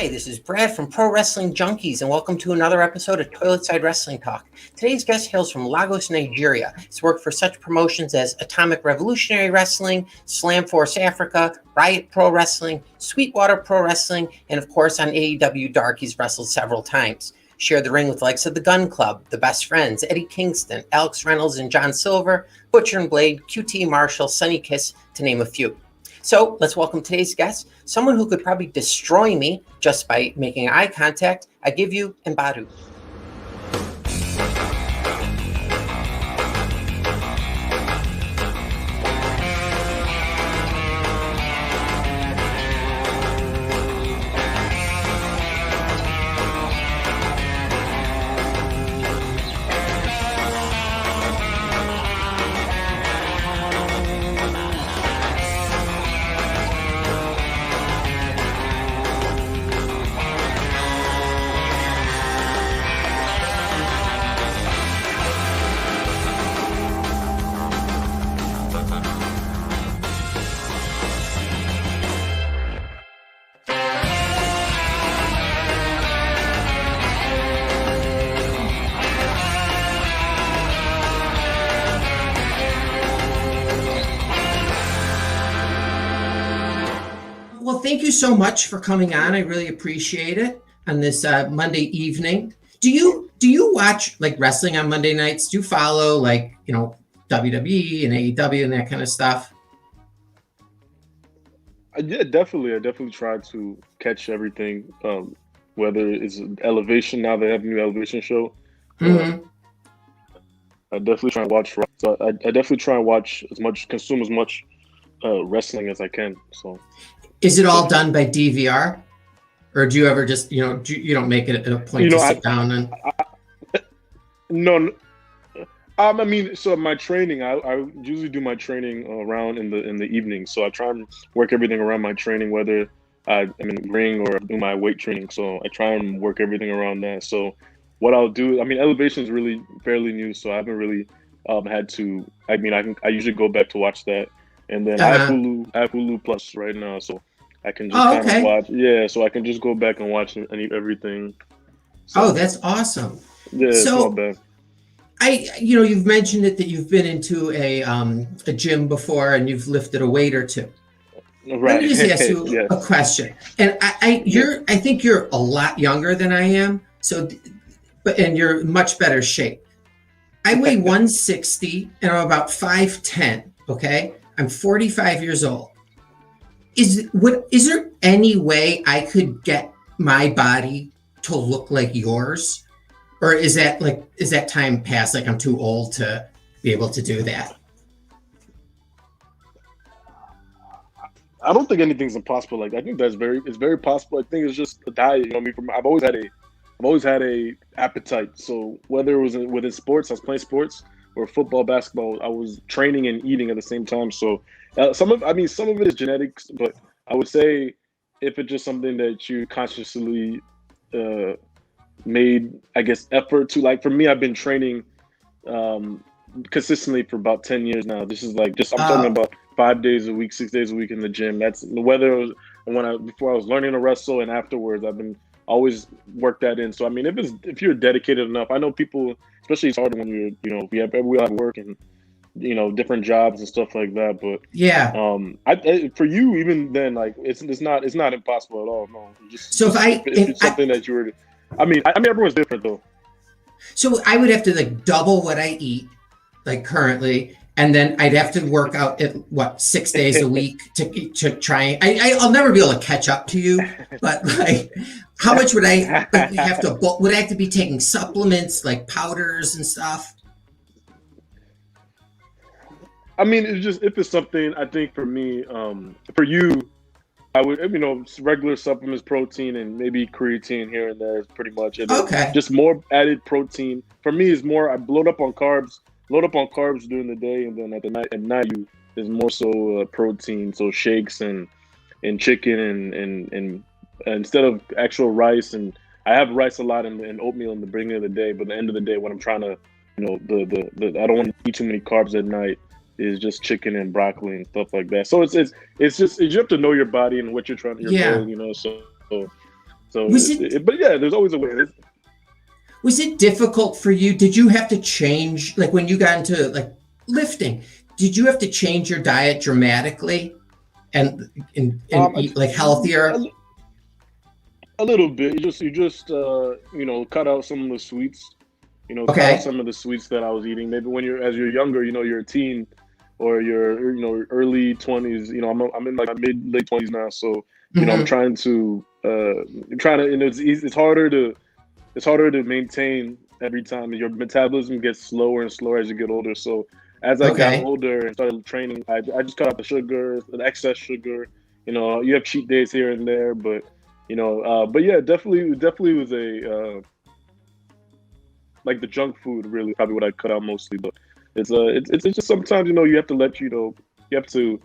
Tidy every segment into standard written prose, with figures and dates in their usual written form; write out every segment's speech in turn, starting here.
Hi, this is Brad from Pro Wrestling Junkies, and welcome to another episode of Toiletside Wrestling Talk. Today's guest hails from Lagos, Nigeria. He's worked for such promotions as Atomic Revolutionary Wrestling, Slam Force Africa, Riot Pro Wrestling, Sweetwater Pro Wrestling, and of course on AEW Dark he's wrestled several times. Shared the ring with likes of the Gun Club, the Best Friends, Eddie Kingston, Alex Reynolds and John Silver, Butcher and Blade, QT Marshall, Sonny Kiss, to name a few. So let's welcome today's guest, someone who could probably destroy me just by making eye contact. I give you Mbadu. Well, thank you so much for coming on. I really appreciate it on this Monday evening. Do you watch like wrestling on Monday nights? Do you follow WWE and AEW and that kind of stuff? Yeah, definitely. I definitely try to catch everything. Whether it's Elevation, now they have a new Elevation show. Mm-hmm. I definitely try and watch. So I definitely try and watch consume as much wrestling as I can. So. Is it all done by DVR, or do you ever just you don't make it a point to sit down and? No. I mean, so my training, I usually do my training around in the evening. So I try and work everything around my training, whether I'm in ring or do my weight training. So I try and work everything around that. So what I'll do, I mean, Elevation is really fairly new, so I haven't really had to. I mean, I usually go back to watch that, and then I have Hulu Plus right now, so I can just kind of watch. Yeah, so I can just go back and watch everything. So, that's awesome. Yeah, it's not bad. You've mentioned it that you've been into a gym before and you've lifted a weight or two. Right. Let me just ask you a question. And I think you're a lot younger than I am. So, and you're in much better shape. I weigh 160 and I'm about 5'10". Okay, I'm 45 years old. Is there any way I could get my body to look like yours? Or is that time past? Like I'm too old to be able to do that? I don't think anything's impossible. Like I think it's very possible. I think it's just the diet. I've always had a appetite. So whether it was within sports, I was playing sports, or football, basketball, I was training and eating at the same time. So some of it is genetics, but I would say if it's just something that you consciously made, I guess, effort to. Like for me, I've been training consistently for about 10 years now. This is I'm talking about 5 days a week, 6 days a week in the gym. That's whether it was before I was learning to wrestle and afterwards. I've been always work that in. So I mean, if you're dedicated enough, I know people, especially it's hard when we have work and different jobs and stuff like that. But yeah, for you even then, like it's not impossible at all. No, if it's something that you were. I mean, everyone's different though. So I would have to double what I eat, currently, and then I'd have to work out at 6 days a week to try. I'll never be able to catch up to you, but how much would I have to? Would I have to be taking supplements like powders and stuff? I mean, it's just if it's something. I think for me, for you, I would regular supplements, protein, and maybe creatine here and there is pretty much it. Okay. Just more added protein for me is more. I load up on carbs during the day, and then at night there's more so protein, so shakes and chicken and instead of actual rice. And I have rice a lot and oatmeal in the beginning of the day, but at the end of the day when I'm trying to I don't want to eat too many carbs at night, is just chicken and broccoli and stuff like that. So it's just you have to know your body and what you're trying to goal, So So, Was it but yeah, there's always a way. was it difficult for you? Did you have to change, like when you got into like lifting? Did you have to change your diet dramatically and It's eat like healthier? a little bit. Cut out some of the sweets. Cut out Okay. some of the sweets that I was eating. Maybe when as you're younger, you're a teen or you're early 20s. I'm in like my mid late 20s now, so I'm Hmm. trying to it's harder to maintain every time. Your metabolism gets slower and slower as you get older. So as I got Okay. older and started training, I just cut out the sugar, the excess sugar. You have cheat days here and there, but yeah, definitely was a like the junk food really probably what I cut out mostly. But it's just sometimes you have to you have to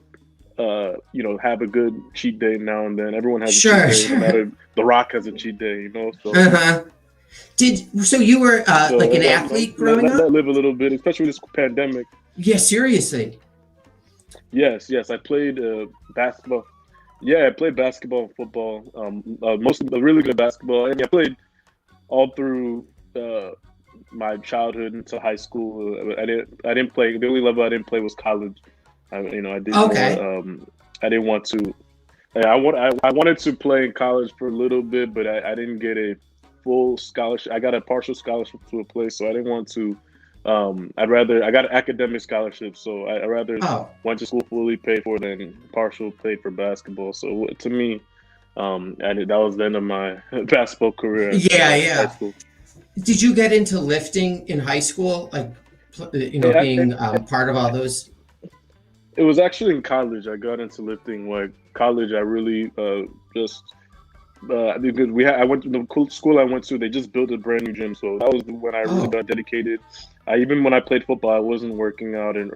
have a good cheat day now and then. Everyone has a cheat Sure, day, no sure. matter The Rock has a cheat day, so. Uh-huh. So you were like So an athlete growing let up? live a little bit, especially with this pandemic. Yeah, seriously. Yes, I played basketball. Yeah, I played basketball and football. Mostly really good basketball, and I played all through my childhood into high school. I didn't play. The only level I didn't play was college. I did more. Okay. I didn't want to. I wanted to play in college for a little bit, but I didn't get a full scholarship. I got a partial scholarship to a place, so I didn't want to. I got an academic scholarship, so I rather Oh, went to school fully paid for than partial paid for basketball. So to me, that was the end of my basketball career yeah, at high yeah. school. Did you get into lifting in high school? Like, It, being part of all those? it was actually in college I got into lifting. Like college, I really just because I went to the school I went to. They just built a brand new gym, so that was when I really Oh, got dedicated. Even when I played football, I wasn't working out, or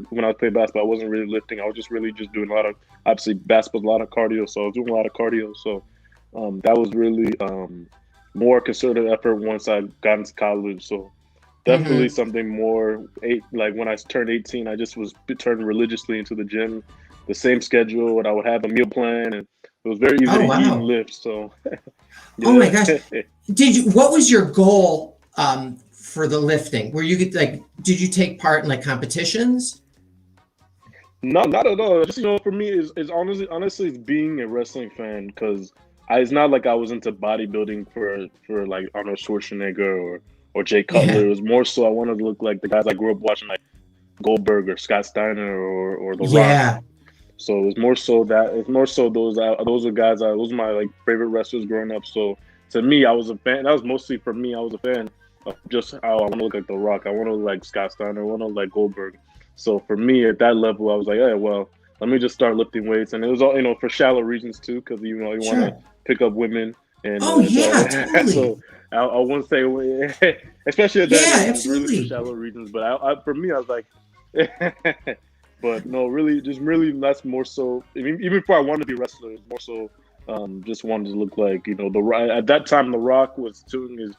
when I played basketball, I wasn't really lifting. I was just really just doing a lot of obviously basketball, a lot of cardio. So I was doing a lot of cardio. So that was really more concerted effort once I got into college. So definitely mm-hmm. something more. Like when I turned 18, I just was turned religiously into the gym, the same schedule, and I would have a meal plan, and it was very easy Oh, to eat and wow. lift. So Oh my yeah. gosh. What was your goal for the lifting? Were you did you take part in like competitions? No, not at all. Just for me, is honestly, it's being a wrestling fan because it's not like I was into bodybuilding for like Arnold Schwarzenegger or Jay Cutler. Yeah. It was more so I wanted to look like the guys I grew up watching, like Goldberg or Scott Steiner or The Rock. Yeah. So it's more so those are guys those are my like favorite wrestlers growing up. So to me, I was a fan. That was mostly for me. I was a fan of just how I want to look like The Rock. I want to look like Scott Steiner. I want to look like Goldberg. So for me at that level, I was like, yeah, well, let me just start lifting weights, and it was all for shallow reasons too, because you want to Sure. pick up women, and Oh yeah, so totally. so I won't say, especially at that Yeah, age, it was really for absolutely. shallow reasons. But for me, I was like. But no, really, just really, that's more so. I mean, even before I wanted to be a wrestler, it's more so just wanted to look like at that time. The Rock was doing his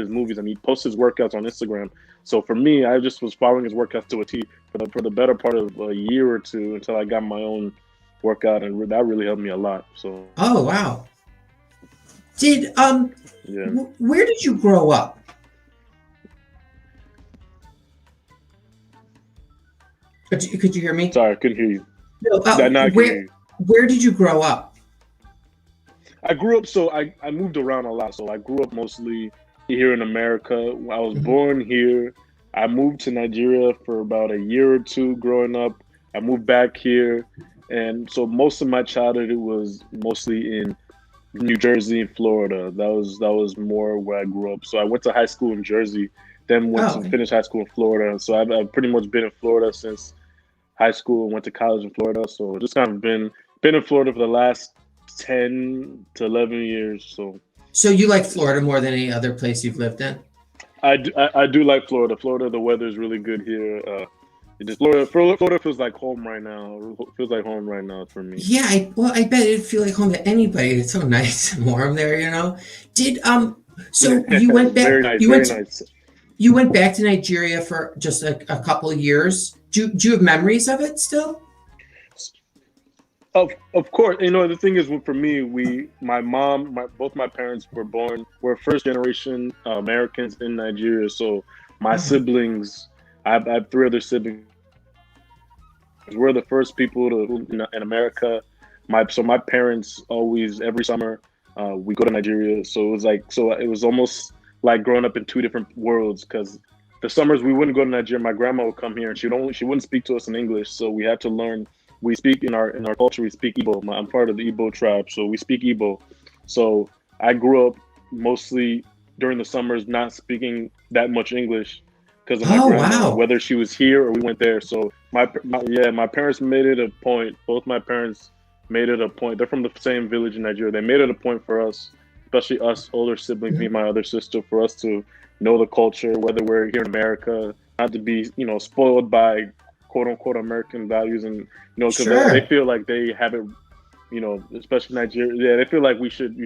movies, and he posted his workouts on Instagram. So for me, I just was following his workouts to a T for the better part of a year or two until I got my own workout, and that really helped me a lot. So Oh wow. Did yeah, where did you grow up? Could you hear me? sorry, I couldn't hear you. No. Now I can hear you. Where did you grow up? I grew up, so I moved around a lot. So I grew up mostly here in America. I was Mhm. born here. I moved to Nigeria for about a year or two growing up. I moved back here. And so most of my childhood it was mostly in New Jersey and Florida. That was more where I grew up. So I went to high school in Jersey, then went Oh, to okay. finish high school in Florida. So I've pretty much been in Florida since high school and went to college in Florida. So just kind of been in Florida for the last 10 to 11 years. So So you like Florida more than any other place you've lived in? I do like Florida. Florida, the weather is really good here. Florida feels like home right now. Feels like home right now for me. Yeah, I bet it'd feel like home to anybody. It's so nice and warm there. Did so you went back Very nice, very nice. you went back to Nigeria for just a couple of years. Do you have memories of it still? Of course, the thing is, for me, my mom, both my parents were first generation Americans in Nigeria. So my Mhm. siblings, I have three other siblings. We're the first people in America. My parents always every summer we go to Nigeria. So it was almost like growing up in two different worlds because the summers we wouldn't go to Nigeria. My grandma would come here and she wouldn't speak to us in English. So we had to learn. We speak in our culture. We speak Igbo. I'm part of the Igbo tribe, so we speak Igbo. So I grew up mostly during the summers not speaking that much English because of my Oh, grandma, wow. whether she was here or we went there. So my parents made it a point. Both my parents made it a point. They're from the same village in Nigeria. They made it a point for us, especially us older siblings, me Mhm. and my other sister, for us to know the culture, whether we're here in America, not to be spoiled by quote unquote American values, and because they Sure. feel like they have it, especially Nigeria. Yeah, they feel like we should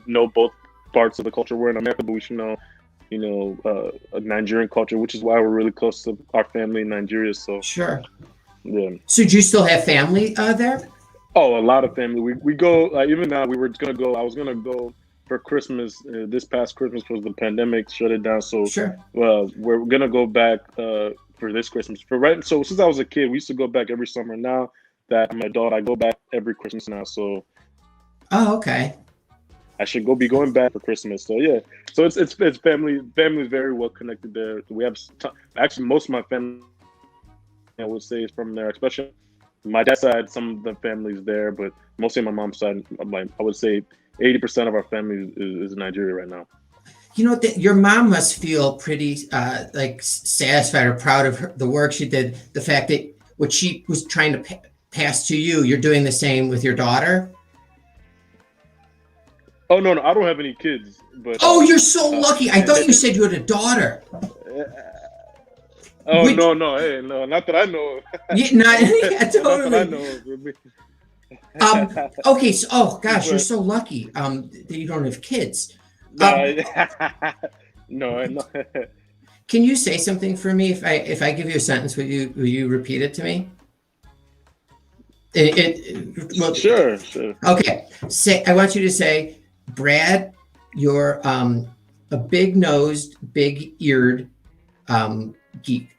know both parts of the culture. We're in America, but we should know a Nigerian culture, which is why we're really close to our family in Nigeria. So Sure. yeah. So do you still have family there? Oh, a lot of family. We go even now. We were gonna go. I was gonna go for Christmas. This past Christmas was the pandemic shut it down. So, Sure. we're gonna go back for this Christmas. For right. So since I was a kid, we used to go back every summer. Now that I'm an adult, I go back every Christmas now. So Oh, okay. I should go be going back for Christmas. So yeah. So it's family. Family is very well connected there. We have actually most of my family I would say is from there, especially my dad's side. Some of the families there, but mostly my mom's side. I would say 80% of our family is in Nigeria right now. Your mom must feel pretty like satisfied or proud of the work she did. The fact that what she was trying to pass to you, you're doing the same with your daughter. Oh no, no, I don't have any kids, but Oh, you're so uh, lucky. I thought you said you had a daughter. oh Which, no, no, hey, no, not that I know yeah, not, yeah, of. Not that I totally. know of. Okay, so, oh gosh, you're But so lucky that you don't have kids. Um, no, no, no. can you say something for me? If I give you a sentence, will you repeat it to me? Well, Sure, sure. okay. I want you to say, Brad, you're a big nosed, big eared geek.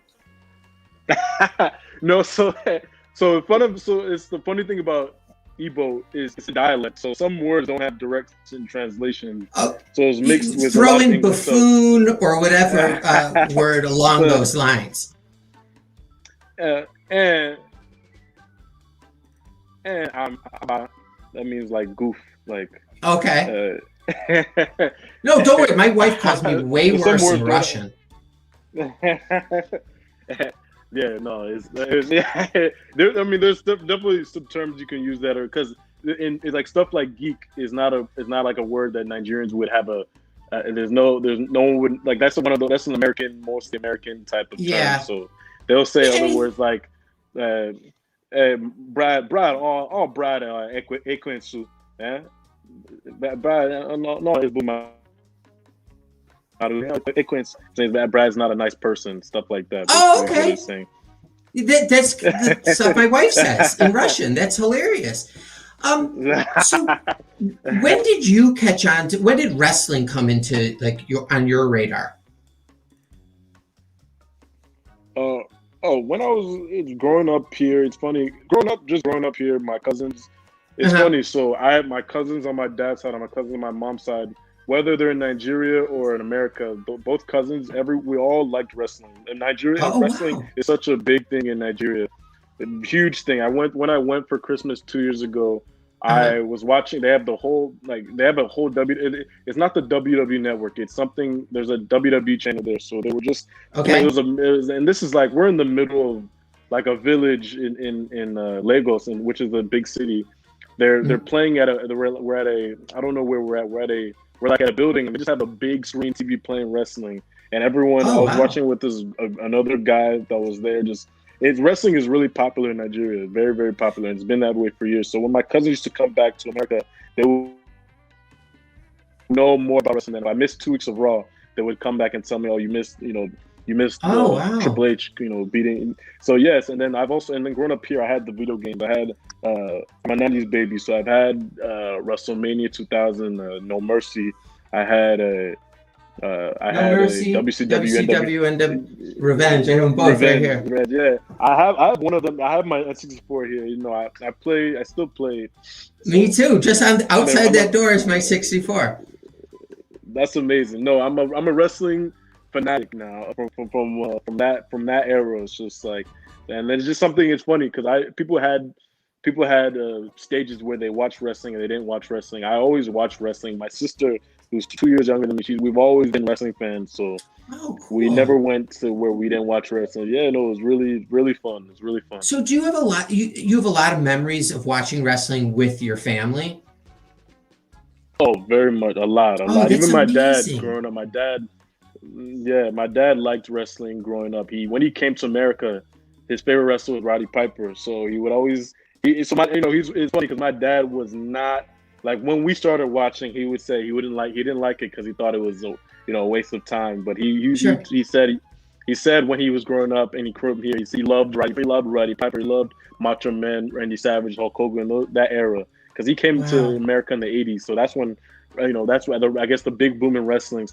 No, it's the funny thing about Igbo is it's a dialect, so some words don't have direct translation, Oh, so it's mixed with a throw lot of in English. So, buffoon or whatever word along so those lines. uh, and that means like goof, like Okay. uh, No, don't worry. My wife calls me way some worse in words don't. Russian. Yeah, no, it's yeah. I mean, there's definitely some terms you can use that are because it's like stuff like geek is not like a word that Nigerians would have a. There's no one would like that's an American, mostly American type of term. Yeah. So they'll say I other mean, words like, Brad, all Brad, Equinsu, eh? Brad, no, it's Equins saying that Brad's not a nice person, stuff like that. oh, Basically, is what okay. he's saying. That's the stuff my wife says in Russian. That's hilarious. So when did you catch on to, when did wrestling come into like on your radar? Uh, oh, when I was growing up here, it's funny. Growing up here, my cousins. It's Uh-huh. funny. So I have my cousins on my dad's side, and my cousins on my mom's side. Whether they're in Nigeria or in America, both cousins, we all liked wrestling. And Nigeria Oh, wrestling wow. is such a big thing in Nigeria, a huge thing. I went for Christmas 2 years ago. Uh-huh. I was watching. They have they have a whole it's not the WWE network. It's something. There's a WWE channel there. So they were just Okay. and this is like we're in the middle of like a village in Lagos, which is a big city. They're Mhm. playing at we're at a I don't know where we're at. We're like at a building, and we just have a big screen TV playing wrestling. And everyone I Oh, was wow. watching with another guy that was there. Just it's wrestling is really popular in Nigeria, very very popular. And it's been that way for years. So when my cousins used to come back to America, they would know more about wrestling than if I missed 2 weeks of Raw. They would come back and tell me, "Oh, you missed, You missed Oh, wow. Triple H, beating. So yes, and then growing up here, I had the video games. I had my nanny's baby, so I've had WrestleMania 2000, No Mercy. I had a No Mercy, WCW and WCW, and the Revenge. I have them both right Revenge. here. Yeah, I have one of them. I have my N64 here. I still play. Me So too. Just on outside I'm a, that door is my 64. that's amazing. No, I'm a wrestling fanatic now from that era. It's just like, and it's just something. It's funny because people had stages where they watched wrestling and they didn't watch wrestling. I always watched wrestling. My sister, who's 2 years younger than me, we've always been wrestling fans. So Oh, we never cool. went to where we didn't watch wrestling. Yeah, no, it was really fun. It was really fun. So do you have a lot you have a lot of memories of watching wrestling with your family? Oh, very much, a Oh, lot. that's Even my dad amazing. growing up, yeah, my dad liked wrestling growing up. When he came to America, his favorite wrestler was Roddy Piper. So he would always, so my, it's funny because my dad was not like when we started watching. He would say he didn't like it because he thought it was a waste of time. But Sure. he said when he was growing up and he grew up here, he loved Roddy Piper, he loved Macho Man, Randy Savage, Hulk Hogan, that era because he came to Wow. America in the '80s. So that's when that's why I guess the big boom in wrestling.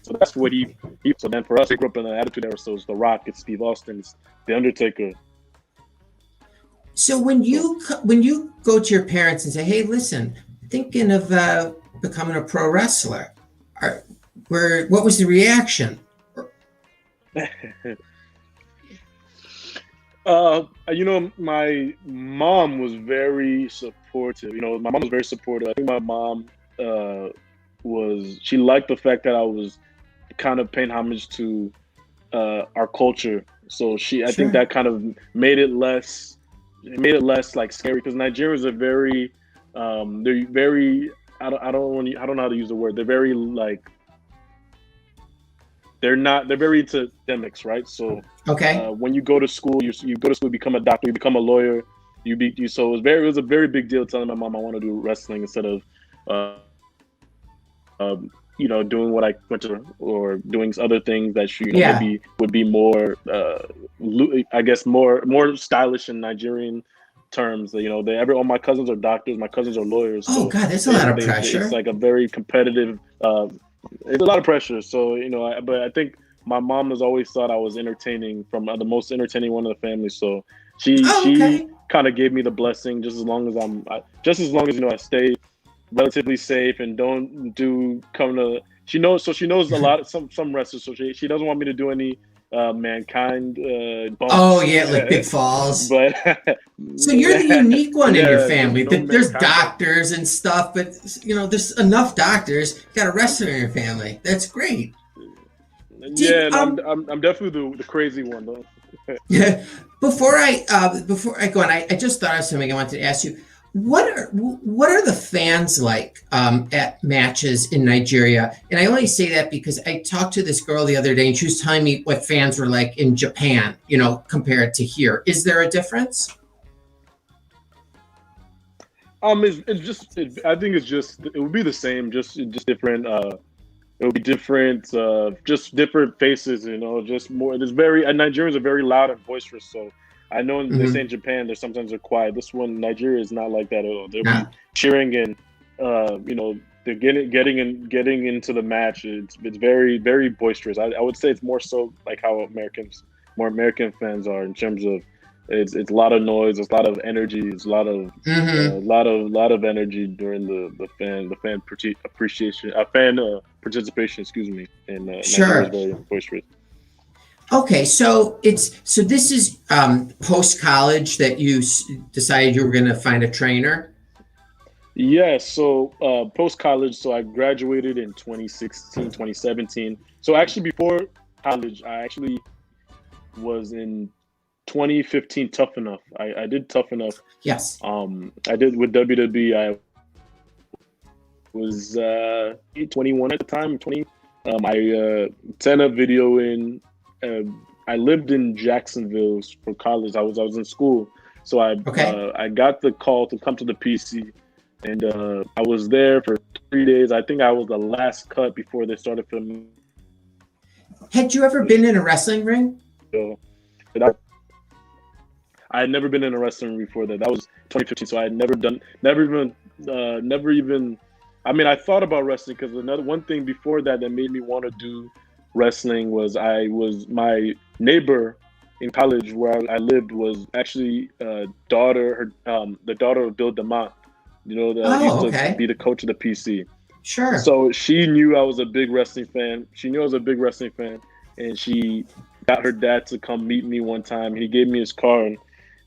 So that's what he. So then for us, we grew up in the Attitude Era. So it's The Rock, it's Steve Austin, it's The Undertaker. So So when you go to your parents and say, "Hey, listen, thinking of becoming a pro wrestler," are, what was the reaction? my mom was very supportive. My mom was very supportive. I think my mom she liked the fact that I was kind of paying homage to our culture. So I think Sure. that kind of made it less like scary because Nigerians are very, they're very. I don't know how to use the word. They're very like they're very into academics, right? So Okay. when you go to school, you go to school, become a doctor, you become a lawyer. So it was a very big deal telling my mom I want to do wrestling instead of uh, doing what I went to or doing other things that Yeah. maybe would be more, I guess, more stylish in Nigerian terms. All my cousins are doctors, my cousins are lawyers, Oh so God, that's a lot of it's pressure. like a very competitive. It's a lot of pressure. So but I think my mom has always thought I was entertaining from the most entertaining one of the family. So Oh, she okay. kind of gave me the blessing just as long as I stay relatively safe and don't do come to she knows a lot of some wrestlers, so she doesn't want me to do any mankind Oh bumps. yeah, like big falls. But So you're the unique one in your yeah, family. no There's mankind bumps. doctors and stuff, but there's enough doctors. You got a wrestler in your family. That's great. Yeah, Did and I'm definitely the crazy one though. before I go on, I just thought of something I wanted to ask you. What are the fans like at matches in Nigeria? And I only say that because I talked to this girl the other day, and she was telling me what fans were like in Japan, compared to here. Is there a difference? I think it would be the same, just different. It would be different, just different faces. Just more. There's very Nigerians are very loud and boisterous. So I know they say Mm-hmm. in Japan, they're sometimes they're quiet. This one, Nigeria is not like that at all. They'll be No. cheering and they're getting into the match. It's very very boisterous. I would say it's more so like how more American fans are in terms of it's a lot of noise, it's a lot of energy, it's Mm-hmm. a lot of energy during appreciation, fan participation. Excuse me. And Nigeria is Sure. very boisterous. Okay, so this is post college that you decided you were going to find a trainer. Yeah, so post college, so I graduated in 2016, 2017. So actually before college, I actually was in 2015 Tough Enough. I did Tough Enough. Yes. I did with WWE. I was 21 at the time, 20. I sent a video in. Uh, I lived in Jacksonville for college. I was in school, so Okay. I got the call to come to the PC, and I was there for 3 days. I think I was the last cut before they started filming Had you ever been in a wrestling ring? So, I had never been in a wrestling ring before that. That was 2015, so I had never even. I mean, I thought about wrestling because another one thing before that made me want to do wrestling was my neighbor in college where I lived was actually the daughter of Bill DeMott. You know, he used Oh, to okay. be the coach of the PC. Sure. So she knew I was a big wrestling fan. She knew I was a big wrestling fan, and she got her dad to come meet me one time. He gave me his car,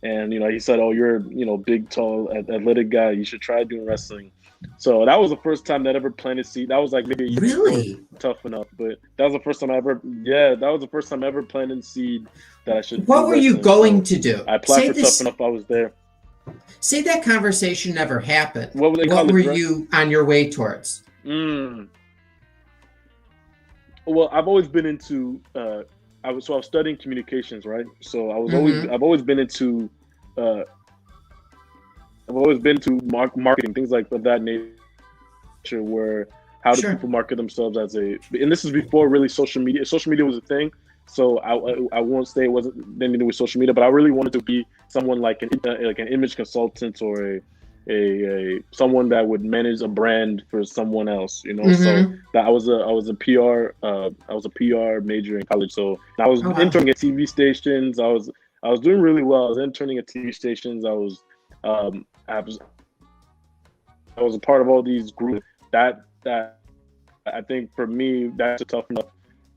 and he said, "Oh, you're big, tall, athletic guy. You should try doing wrestling." So that was the first time that I ever planted seed. That was like maybe a year before Really? Tough Enough, but that was the first time I ever. Yeah, that was the first time I ever planted seed that I should. What do were you wrestling. going So to do? I applied for Tough Enough. I was there. Say that conversation never happened. What were they What call were it? you on your way towards? Well, I've always been into. I was studying communications, right? So I've always been into. I've always been to marketing, things like of that nature, where how do Sure. people market themselves as a, and this is before really social media. Social media was a thing, so I won't say it wasn't anything to do with social media, but I really wanted to be someone like an image consultant or a someone that would manage a brand for someone else, So Mhm. that I was a PR major in college, so I was Oh, wow. interning at TV stations. I was doing really well. I was interning at TV stations. Um, I was a part of all these groups. That I think for me, that's a tough enough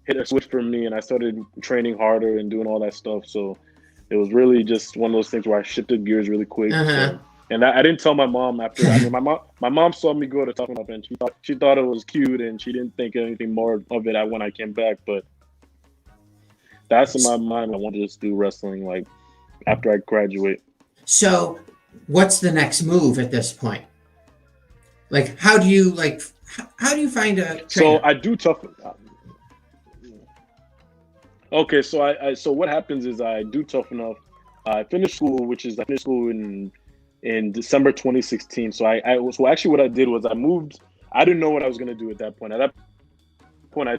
hit a switch for me, and I started training harder and doing all that stuff. So it was really just one of those things where I shifted gears really quick. Uh-huh. So, and I didn't tell my mom after. I mean, my mom saw me go to Tough Enough, and she thought it was cute, and she didn't think anything more of it when I came back. But that's in my mind. I want to just do wrestling like after I graduate. So, what's the next move at this point? Like, how do you find a trainer? So I do tough. Okay, so so what happens is I do Tough Enough. I finished school, I finished school in December 2016. So so actually what I did was I moved. I didn't know what I was gonna do at that point. At that point, I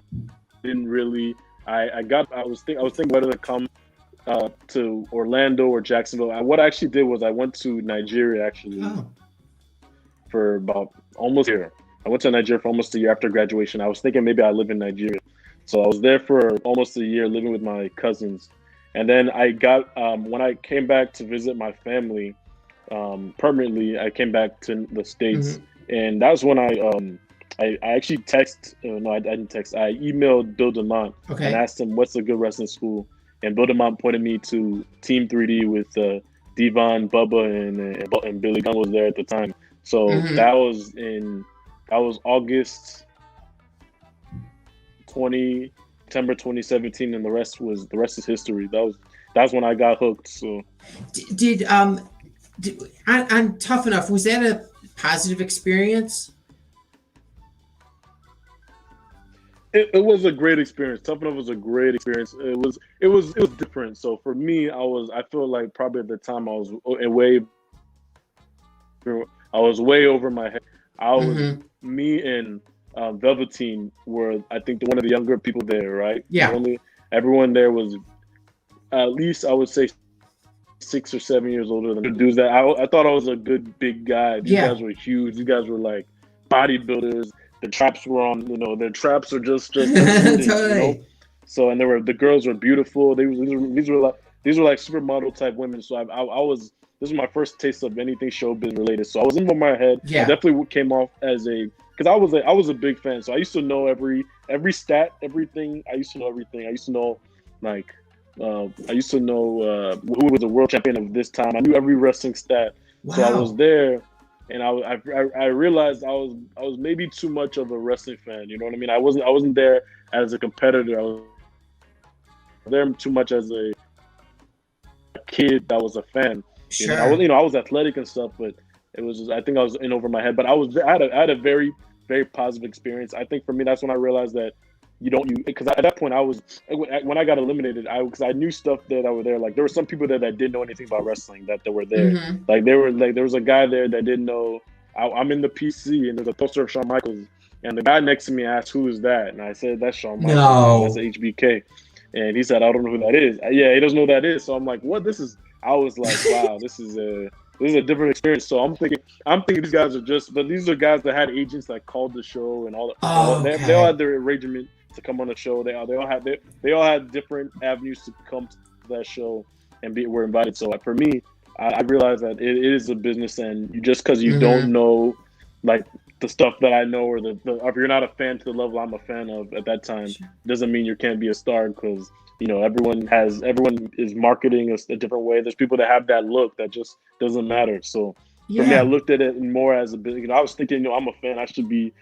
didn't really. I was thinking whether to come to Orlando or Jacksonville. What I actually did was I went to Nigeria actually for about almost a year. I went to Nigeria for almost a year after graduation. I was thinking maybe I live in Nigeria. So I was there for almost a year living with my cousins. And then I got, when I came back to visit my family permanently, I came back to the States. And that was when I actually I didn't text. I emailed Bill DeMott and asked him what's a good wrestling school. And Bill DeMott pointed me to Team 3D with Devon, Bubba, and Billy Gunn was there at the time. So that was August September 2017, and the rest is history. That's when I got hooked. So did on Tough Enough, was that a positive experience? It was a great experience. Tough Enough was a great experience. It was different. So for me, I feel like probably at the time I was way over my head. Me and Velveteen were, I think, one of the younger people there, right? Yeah. Everyone there was at least, I would say, 6 or 7 years older than the dudes that I thought I was a good big guy. These guys were huge. These guys were like bodybuilders. The traps were on, their traps are just totally. So, and the girls were beautiful. These were like supermodel type women. So this was my first taste of anything showbiz related. So I was in my head. Yeah. I definitely came off as because I was a big fan. So I used to know every stat, everything. I used to know everything. I used to know who was the world champion of this time. I knew every wrestling stat. Wow. So I was there, and I realized I was maybe too much of a wrestling fan. You know what I mean? I wasn't there as a competitor. I was there too much as a kid that was a fan. Sure. I was athletic and stuff, but it was just, I think I was in over my head. But I had a very, very positive experience. I think for me, that's when I realized that because at that point when I got eliminated, because I knew stuff there that were there. Like there were some people there that didn't know anything about wrestling that were there. Like there was a guy there that didn't know. I'm in the PC and there's a poster of Shawn Michaels, And the guy next to me asked, "Who is that?" And I said, "That's Shawn Michaels. No. That's a HBK." And he said, "I don't know who that is." Yeah, he doesn't know who that is. So I'm like, "What? This is?" I was like, "Wow, this is a different experience." So I'm thinking these guys are just, but these are guys that had agents that called the show and all. Oh, They all had their arrangement to come on the show. They all had different avenues to come to that show and were invited. So for me, I realized that it is a business, and you just because you don't know like the stuff that I know, or if you're not a fan to the level I'm a fan of at that time, doesn't mean you can't be a star, because everyone is marketing a different way. There's people that have that look that just doesn't matter. So for me, I looked at it more as a bit. I was thinking, I'm a fan. I should be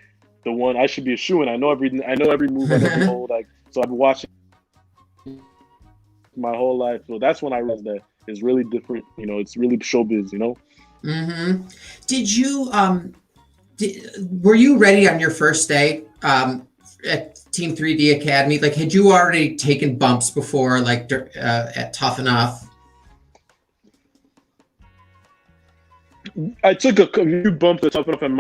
the one. I should be a shoo-in. I know every move. I know every hold. So I've been watching my whole life. So that's when I realized that it's really different. It's really showbiz. Did you were you ready on your first day at Team 3D Academy? Like, had you already taken bumps before, like at Tough Enough? I took a few bumps at Tough Enough, and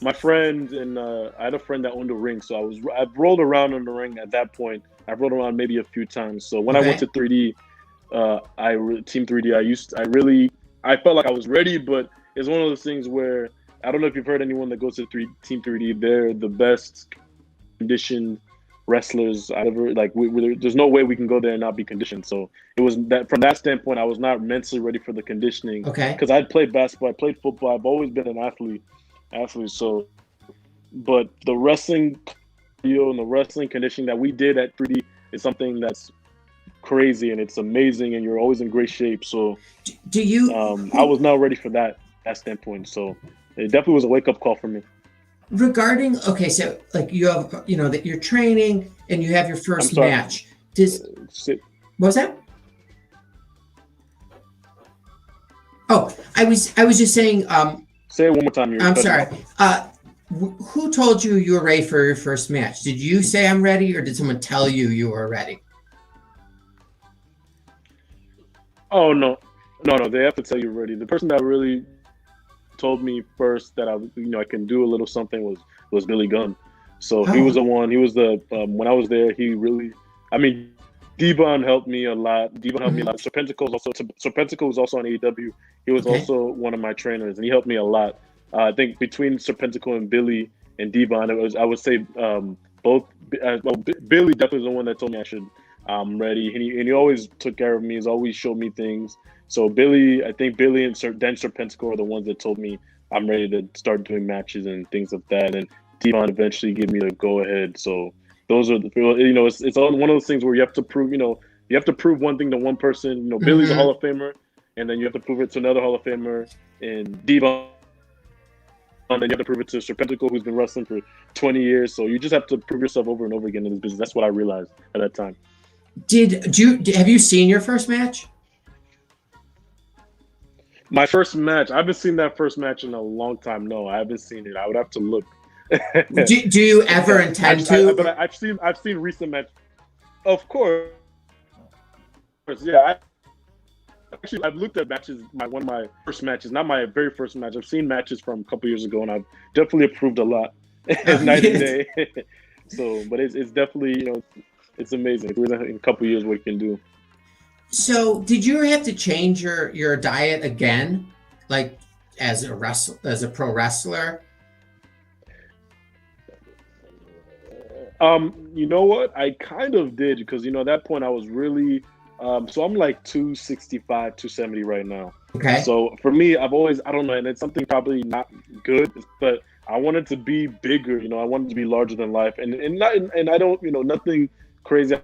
my friend, and I had a friend that owned a ring, so I've rolled around in the ring at that point. I've rolled around maybe a few times. So when I went to 3D, Team 3D, I felt like I was ready, but it's one of those things where I don't know if you've heard anyone that goes to Team 3D. They're the best conditioned wrestlers I ever there's no way we can go there and not be conditioned. So it was that from that standpoint, I was not mentally ready for the conditioning. Okay. Because I'd played basketball, I played football, I've always been an athlete. So, but the wrestling and the wrestling conditioning that we did at 3D is something that's crazy, and it's amazing, and you're always in great shape. So do you I was not ready for that standpoint. So it definitely was a wake-up call for me. Regarding, okay, so like you have, that you're training and you have your first match. What was that? Oh, I was just saying. Say it one more time. I'm sorry. Who told you were ready for your first match? Did you say I'm ready, or did someone tell you were ready? Oh no. They have to tell you ready. The person that really told me first that I can do a little something was Billy Gunn. So he was the one. He was the when I was there. He really, Devon helped me a lot. Serpentico was also on AEW. He was also one of my trainers, and he helped me a lot. I think between Serpentico and Billy and Devon, I would say both. Billy definitely was the one that told me I'm ready, and he always took care of me. He's always showed me things. So I think Billy and then Serpentico are the ones that told me I'm ready to start doing matches and things like that. And Devon eventually gave me the go ahead. So those are it's all one of those things where you have to prove one thing to one person. Billy's a Hall of Famer, and then you have to prove it to another Hall of Famer, and Devon, and then you have to prove it to Serpentico, who's been wrestling for 20 years. So you just have to prove yourself over and over again in this business. That's what I realized at that time. Have you seen your first match? My first match, I haven't seen that first match in a long time. No, I haven't seen it. I would have to look. do you ever intend to? But I've seen recent matches. Of course. Yeah. I've looked at matches. One of my first matches, not my very first match. I've seen matches from a couple years ago, and I've definitely improved a lot. Night and day. So, but it's definitely it's amazing. In a couple of years, what you can do. So, did you have to change your diet again, like as a pro wrestler? You know what? I kind of did, because at that point I was really so I'm like 265, 270 right now. Okay. So for me, I don't know, and it's something probably not good, but I wanted to be bigger. I wanted to be larger than life, and I don't nothing crazy.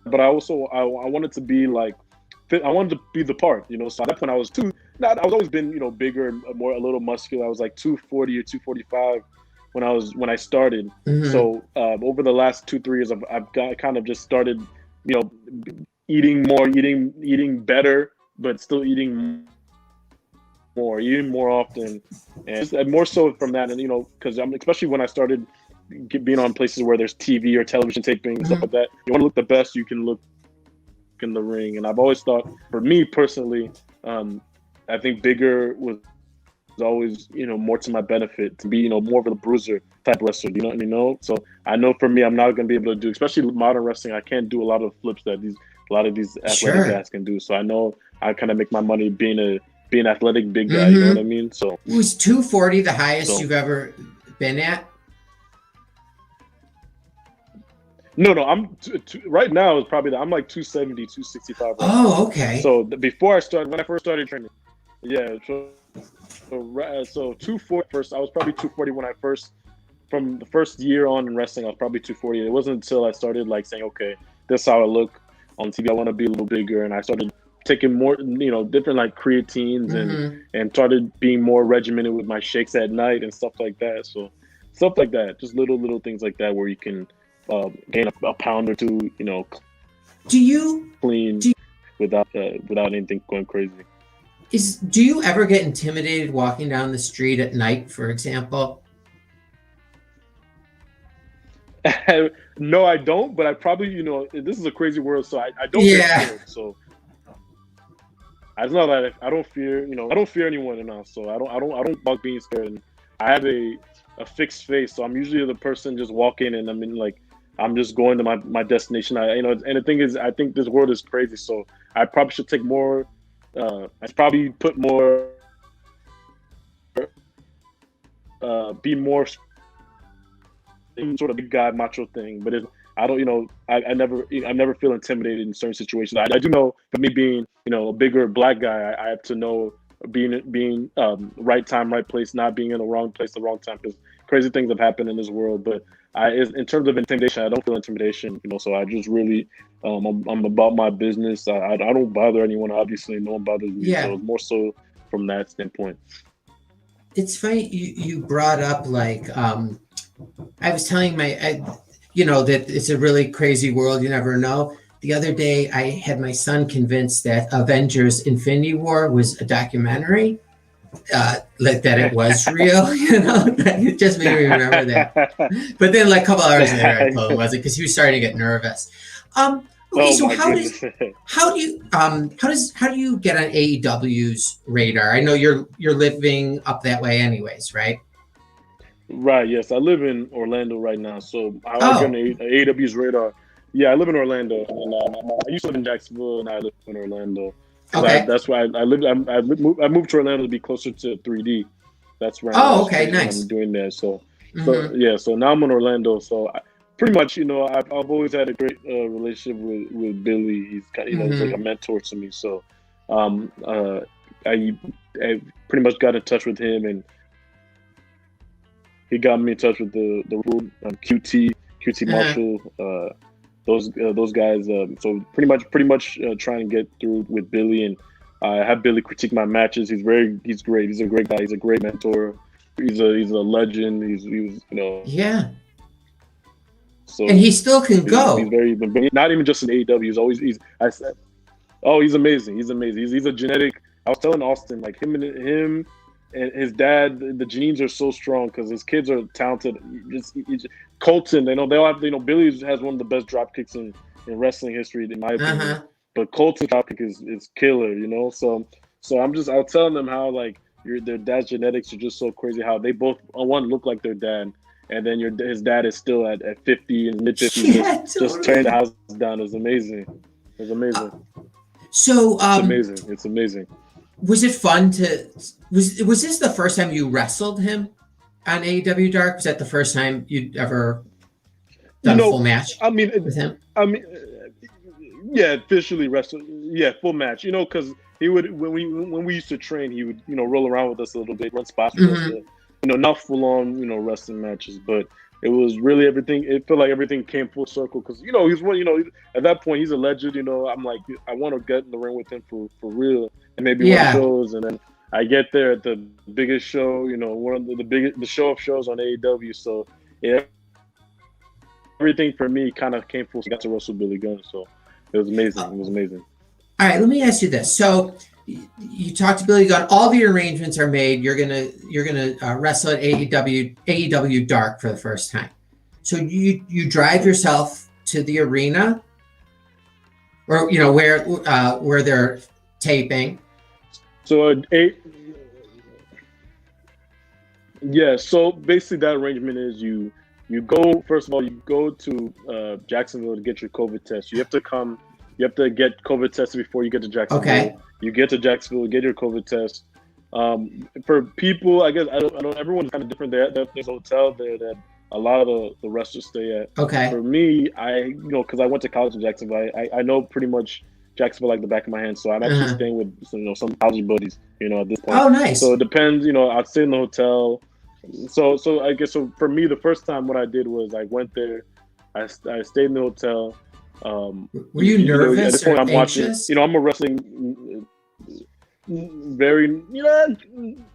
But I wanted to be like fit. I wanted to be the part, So at that point, I was I've always been, bigger and a little muscular. I was like 240 or 245 when I started. Mm-hmm. So over the last 2-3 years, I've kind of just started, eating more, eating better, but still eating more often, and more so from that. And because especially when I started being on places where there's TV or television taping and stuff like that, you want to look the best you can look in the ring. And I've always thought, for me personally, I think bigger was always, more to my benefit to be, more of a bruiser type wrestler. You know what I mean? So I know for me, I'm not going to be able to do, especially modern wrestling. I can't do a lot of flips that a lot of these athletic guys can do. So I know I kind of make my money being an athletic big guy. You know what I mean? So was 240 the highest you've ever been at? No, I'm right now is probably I'm like 270, 265. Right oh, okay. So when I first started training, yeah. So 240 first. I was probably 240 when I from the first year on in wrestling. I was probably 240. It wasn't until I started like saying, okay, this is how I look on TV. I want to be a little bigger, and I started taking more, different like creatines and started being more regimented with my shakes at night and stuff like that. So stuff like that, just little things like that where you can gain a pound or two, clean without anything going crazy. Do you ever get intimidated walking down the street at night, for example? No, I don't. But I probably, this is a crazy world, so I don't get scared. So I just know that I don't fear, I don't fear anyone enough. So I don't walk being scared. And I have a fixed face, so I'm usually the person just walking, and I'm just going to my destination. And the thing is, I think this world is crazy, so I probably should take more. I probably put more, be more sort of big guy macho thing. But I don't, I never feel intimidated in certain situations. I do know, for me being, a bigger black guy, I have to know being right time, right place, not being in the wrong place, the wrong time, because crazy things have happened in this world. But in terms of intimidation, I don't feel intimidation, so I just really, I'm about my business. I don't bother anyone, obviously. No one bothers me. Yeah. So more so from that standpoint. It's funny you brought up I was telling that it's a really crazy world. You never know. The other day, I had my son convinced that Avengers Infinity War was a documentary, that it was real, It just made me remember that. But then a couple hours later, I told him it wasn't, because he was starting to get nervous. Okay, so how do you get on AEW's radar? I know you're living up that way anyways, right? Right, yes. I live in Orlando right now, so I get on AEW's radar. Yeah, I live in Orlando, and I used to live in Jacksonville, and I live in Orlando. Okay. That's why I moved to Orlando to be closer to 3D. That's where nice. I'm doing that. So now I'm in Orlando. So pretty much, I've always had a great relationship with Billy. He's he's like a mentor to me. So I pretty much got in touch with him, and he got me in touch with the QT Marshall. Those guys. So pretty much trying to get through with Billy, and I have Billy critique my matches. He's great. He's a great guy. He's a great mentor. He's a legend. He was Yeah. So and he still can go. He's very, not even just in AEW. He's amazing. He's amazing. He's a genetic. I was telling Austin, like him and his dad, the genes are so strong because his kids are talented. Colton, they all have, Billy has one of the best drop kicks in wrestling history, in my opinion. But Colton's drop kick is killer, So I was telling them how their dad's genetics are just so crazy. How they both on one look like their dad, and then his dad is still at 50 and mid 50s, just tearing the house down. It's amazing. It's amazing. So It's amazing. Was it fun was this the first time you wrestled him on AEW Dark? Was that the first time you'd ever done a full match with him? Yeah, officially wrestled. Yeah, full match. Because he would, when we used to train, he would, roll around with us a little bit, run spots with us. Not full on, wrestling matches, but it was really everything. It felt like everything came full circle because, he's one, at that point, he's a legend. I'm like, I want to get in the ring with him for real. And maybe one shows, and then I get there at the biggest show, one of the show of shows on AEW. So yeah, everything for me kind of came full. I got to wrestle Billy Gunn, so it was amazing. It was amazing. All right, let me ask you this. So you talked to Billy Gunn. All the arrangements are made. You're gonna wrestle at AEW Dark for the first time. So you drive yourself to the arena, or where they're taping. So Yeah, so basically that arrangement is you go first of all you go to Jacksonville to get your COVID test. You have to get COVID tested before you get to Jacksonville. Okay. You get to Jacksonville, get your COVID test. For people, I guess I don't everyone's kind of different. There's a hotel there that a lot of the wrestlers stay at. Okay. For me, because I went to college in Jacksonville, I know pretty much Jacksonville like the back of my hand. So I'm actually Uh-huh. staying with some college buddies, at this point. Oh, So nice. it depends, I'd stay in the hotel. So I guess so for me, the first time what I did was I went there, I stayed in the hotel. Were you At this nervous point or I'm watching. anxious? I'm a wrestling very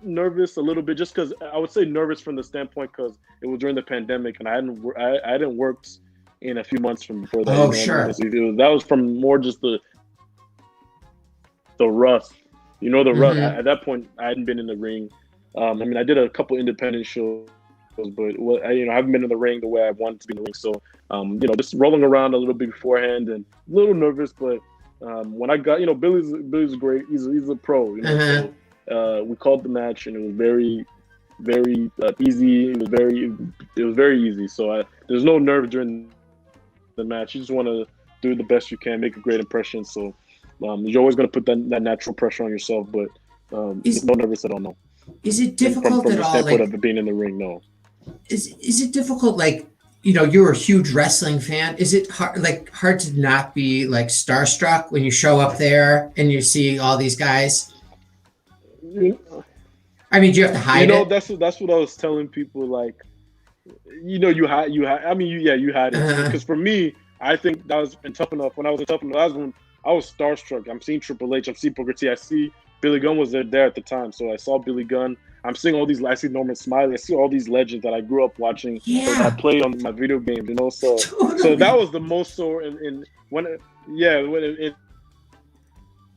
nervous a little bit, just because I would say nervous from the standpoint because it was during the pandemic and I hadn't worked in a few months from before that. Oh, What I mean? sure. That was from more just the rust. The rust. Hmm. At that point, I hadn't been in the ring. I did a couple independent shows, but I haven't been in the ring the way I wanted to be in the ring. So, just rolling around a little bit beforehand and a little nervous. But when I got, Billy's great. He's a pro. Uh-huh. So we called the match, and it was very, very easy. It was very easy. So there's no nerve during the match. You just want to do the best you can, make a great impression. So you're always going to put that natural pressure on yourself, but Is no nervous at all. No, is it from difficult at the all? standpoint Like, of being in the ring. No. is it difficult? Like, you're a huge wrestling fan. Is it hard to not be like starstruck when you show up there and you see all these guys? I mean, do you have to hide it? That's what I was telling people. Like, you had. I mean, you had it Uh, because for me, I think that was in Tough Enough. When I was in Tough Enough, that was when I was starstruck. I'm seeing Triple H. I'm seeing Booker T. I see Billy Gunn was there at the time, so I saw Billy Gunn. I'm seeing all these. I see Norman Smiley. I see all these legends that I grew up watching or that I yeah, played on my video games. So that totally. was the most so in when yeah when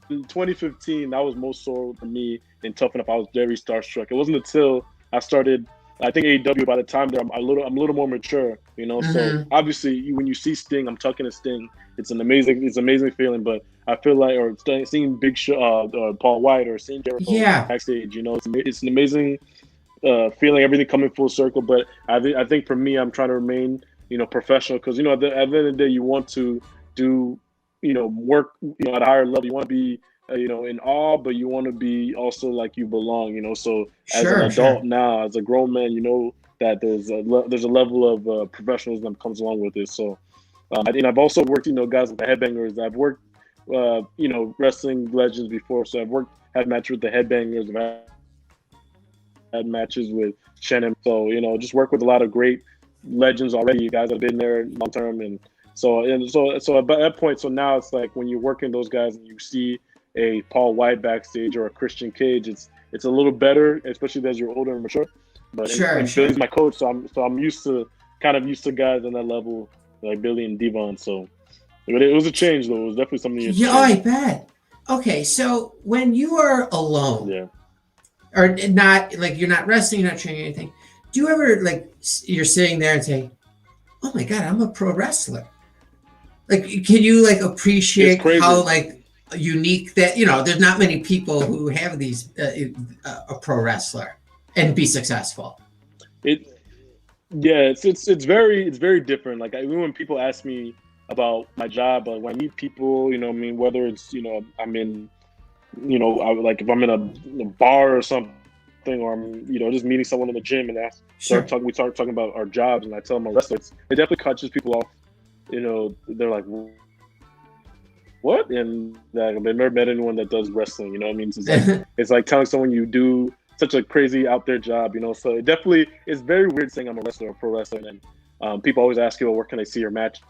in 2015, that was most sore for me in Tough Enough. I was very starstruck. It wasn't until I started, I think AEW. By the time there, I'm a little more mature. So Hmm. obviously, when you see Sting, I'm talking to Sting. It's an amazing feeling. But I feel like, or seeing Big Show, or Paul White, or seeing Jericho Yeah. backstage, it's an amazing feeling. Everything coming full circle. But I think for me, I'm trying to remain, professional because at the end of the day, you want to do work at a higher level. You want to be in awe, but you want to be also like you belong. So as an Sure, adult sure. now, as a grown man, that there's a level of professionalism that comes along with it. So I've also worked guys with the headbangers. I've worked wrestling legends before. So had matches with the headbangers. I've had matches with Shannon. So just work with a lot of great legends already, guys that have been there long term. And so at that point, so now it's like when you're working those guys and you see a Paul White backstage or a Christian Cage, it's a little better, especially as you're older and mature. But Sure, and Billy's sure. my coach, so I'm used to guys on that level like Billy and Devon. So but it was a change though. It was definitely something you had to Yeah, oh, I change. bet. Okay, so when you are alone, Yeah. or not, like you're not wrestling, you're not training anything, do you ever like you're sitting there and say, "Oh my God, I'm a pro wrestler"? Like, can you like It's appreciate how crazy. like unique that there's not many people who have these a pro wrestler and be successful. It Yeah, it's very different. Like even when people ask me about my job, when I meet people, whether it's I'm in, like if I'm in a bar or something, or I'm just meeting someone in the gym and Sure. we start talking about our jobs, and I tell them I'm a wrestler. It definitely catches people off. They're like, what? And they've never met anyone that does wrestling. You know what I mean? So it's like telling someone you do such a crazy out there job. So it definitely is very weird saying I'm a wrestler or pro wrestler, and people always ask you, well, where can I see your matches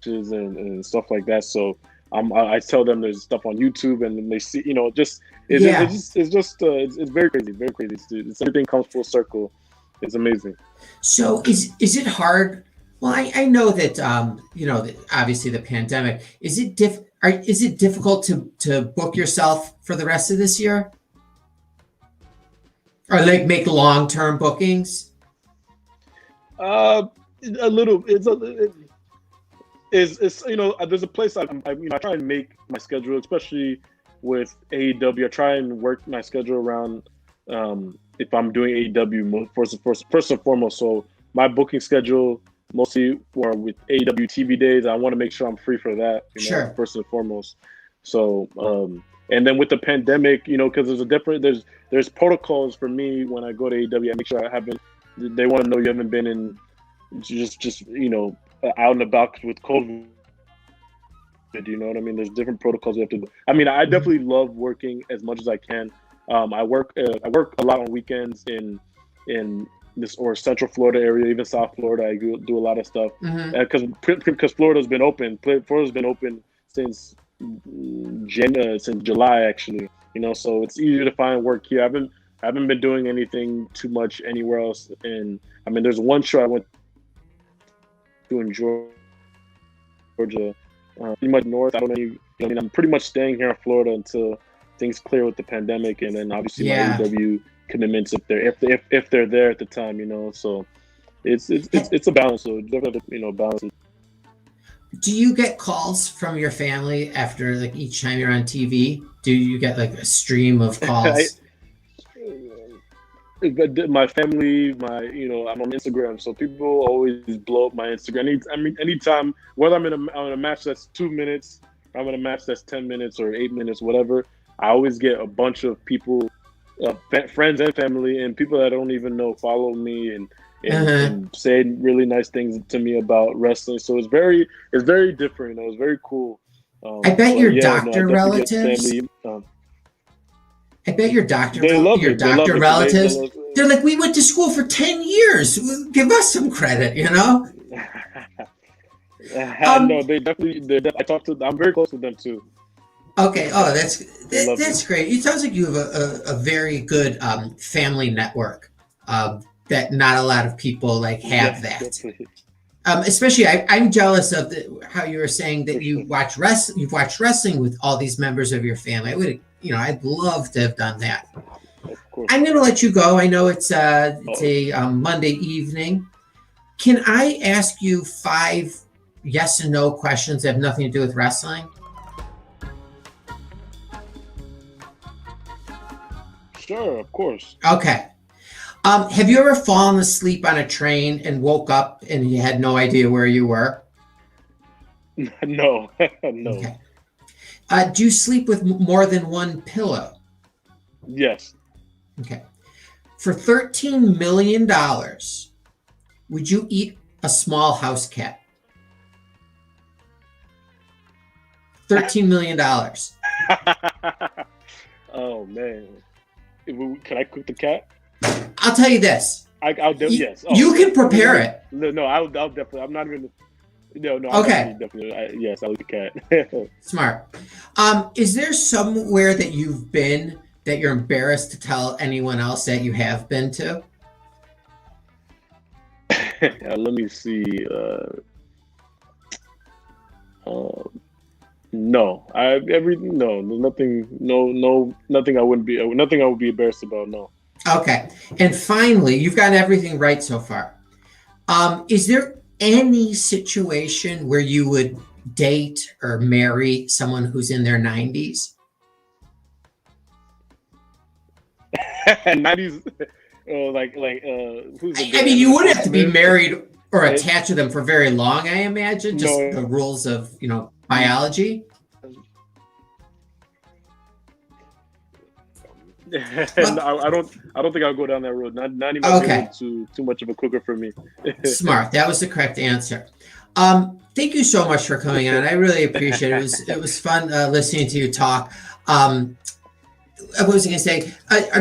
and stuff like that. So I tell them there's stuff on YouTube, and they see, just Yeah. it's very crazy, very crazy. Everything comes full circle. It's amazing. So is it hard? Well, I know that that obviously the pandemic, is it difficult to book yourself for the rest of this year, or like make long-term bookings? Uh, a little. It's there's a place I try and make my schedule, especially with AEW. I try and work my schedule around if I'm doing AEW first and foremost. So my booking schedule mostly for with AEW TV days, I want to make sure I'm free for that, Sure. first and foremost. So and then with the pandemic, because there's protocols for me when I go to AEW. I make sure I haven't. They want to know you haven't been in just out and about with COVID. You know what I mean? There's different protocols you have to do. I mean, I definitely love working as much as I can. I work a lot on weekends in this or Central Florida area, even South Florida. I do a lot of stuff because Florida's been open. Florida's been open since July, actually. So it's easier to find work here. I haven't been doing anything too much anywhere else. And I mean, there's one show I went to in Georgia, pretty much north. I don't know. I'm pretty much staying here in Florida until things clear with the pandemic, and then obviously my AEW commitments if they're there at the time. So it's a balance. So definitely balance. Do you get calls from your family after like each time you're on TV? Do you get like a stream of calls? But my family, I'm on Instagram, so people always blow up my Instagram. Anytime, whether I'm on a match that's 2 minutes, or I'm in a match that's 10 minutes or 8 minutes, whatever, I always get a bunch of people, friends and family, and people that I don't even know follow me and say really nice things to me about wrestling. So it's very different. It's very cool. I bet your doctor relatives. I bet your doctor relatives, they're like, we went to school for 10 years. Give us some credit, No, they definitely, I talk to, I'm very close with them too. Okay. Oh, that's great. It sounds like you have a very good family network that not a lot of people have that. Definitely. Especially, I'm jealous of how you were saying that you've watched wrestling with all these members of your family. I'd love to have done that. Of course. I'm going to let you go. I know it's a Monday evening. Can I ask you 5 yes and no questions that have nothing to do with wrestling? Sure, of course. Okay. Have you ever fallen asleep on a train and woke up and you had no idea where you were? No. Okay. Do you sleep with more than one pillow? Yes. Okay. For $13 million, would you eat a small house cat? $13 million. Oh, man. Can I cook the cat? I'll tell you this. Yes. You can prepare it. No, I'll definitely. I'm not even. No. Okay. Definitely. Yes, I'll eat the cat. Smart. Is there somewhere that you've been that you're embarrassed to tell anyone else that you have been to? Let me see. No. Nothing I would be embarrassed about. No. Okay. And finally, you've got everything right so far. Is there any situation where you would date or marry someone who's in their 90s? 90s, who's I mean, you wouldn't have to be married or attached to them for very long, I imagine. Just the rules of, biology. And I don't think I'll go down that road. Not even too much of a cooker for me. Smart. That was the correct answer. Thank you so much for coming on. I really appreciate it. It was fun listening to you talk. What was I going to say?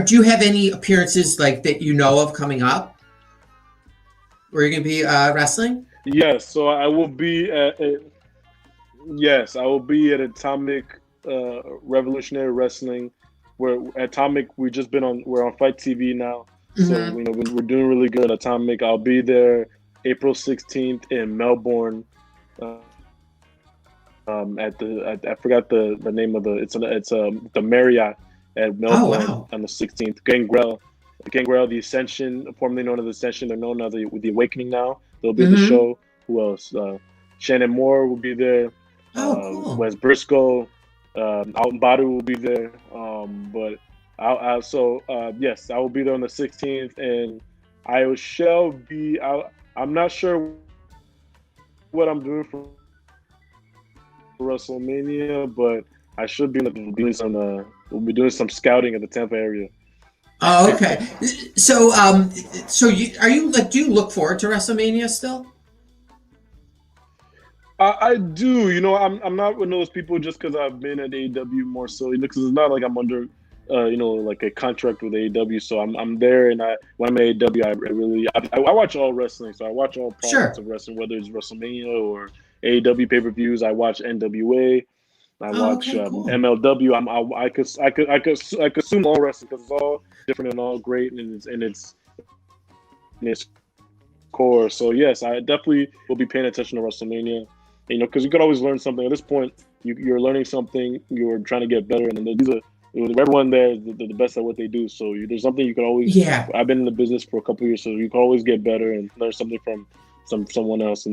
Do you have any appearances that you know of coming up? Where you're going to be wrestling? Yes. So I will be at. Yes, I will be at Atomic Revolutionary Wrestling. We're Atomic. We're on Fight TV now, so we're doing really good at Atomic. I'll be there April 16th in Melbourne. I forgot the name of it's the Marriott at Melbourne on the 16th. Gangrel, the Ascension, formerly known as Ascension, they're known as the Awakening now. They'll be at the show. Who else? Shannon Moore will be there. Cool. Wes Briscoe. Alton Badu will be there, but Yes, I will be there on the 16th, and I shall be. I'm not sure what I'm doing for WrestleMania, but I should be doing some. We'll be doing some scouting in the Tampa area. Oh, okay. So, do you look forward to WrestleMania still? I do. I'm not one of those people just because I've been at AEW more so. Because it's not like I'm under, like a contract with AEW. So I'm there, and when I'm at AEW, I watch all wrestling. So I watch all products Sure. of wrestling, whether it's WrestleMania or AEW pay-per-views. I watch NWA. I Oh, watch okay, cool. MLW. I consume all wrestling because it's all different and all great, and it's core. So yes, I definitely will be paying attention to WrestleMania. Because you could always learn something. At this point, you're learning something. You're trying to get better, and these are everyone there is the best at what they do. So there's something you can always. Yeah. I've been in the business for a couple of years, so you can always get better and learn something from someone else.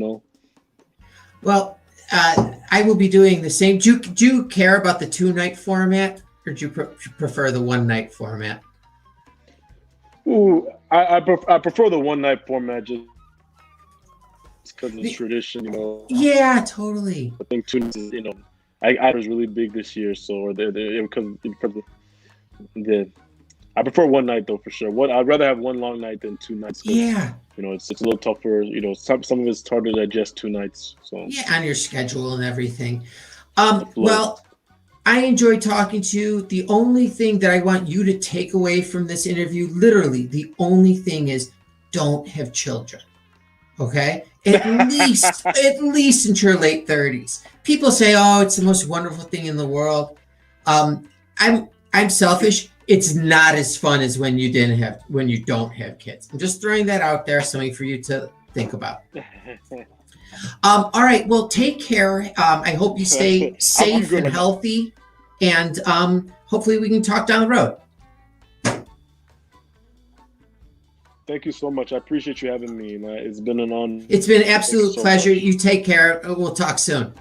Well, I will be doing the same. Do you care about the 2-night format, or do you prefer the 1-night format? Ooh, I prefer the 1 night format just because it's tradition. Yeah, totally. I think 2 nights is, I was really big this year, so I prefer 1 night though for sure. I'd rather have one long night than 2 nights. Yeah. It's a little tougher. Some of it's harder to digest 2 nights. So Yeah, on your schedule and everything. Well, I enjoyed talking to you. The only thing that I want you to take away from this interview, literally, the only thing is don't have children. Okay? At least into your late 30s. People say, "Oh, it's the most wonderful thing in the world." I'm selfish. It's not as fun as when you don't have kids. I'm just throwing that out there, something for you to think about. All right. Well, take care. I hope you stay safe and healthy, and hopefully we can talk down the road. Thank you so much. I appreciate you having me. It's been an honor. It's been an absolute pleasure. You take care. We'll talk soon.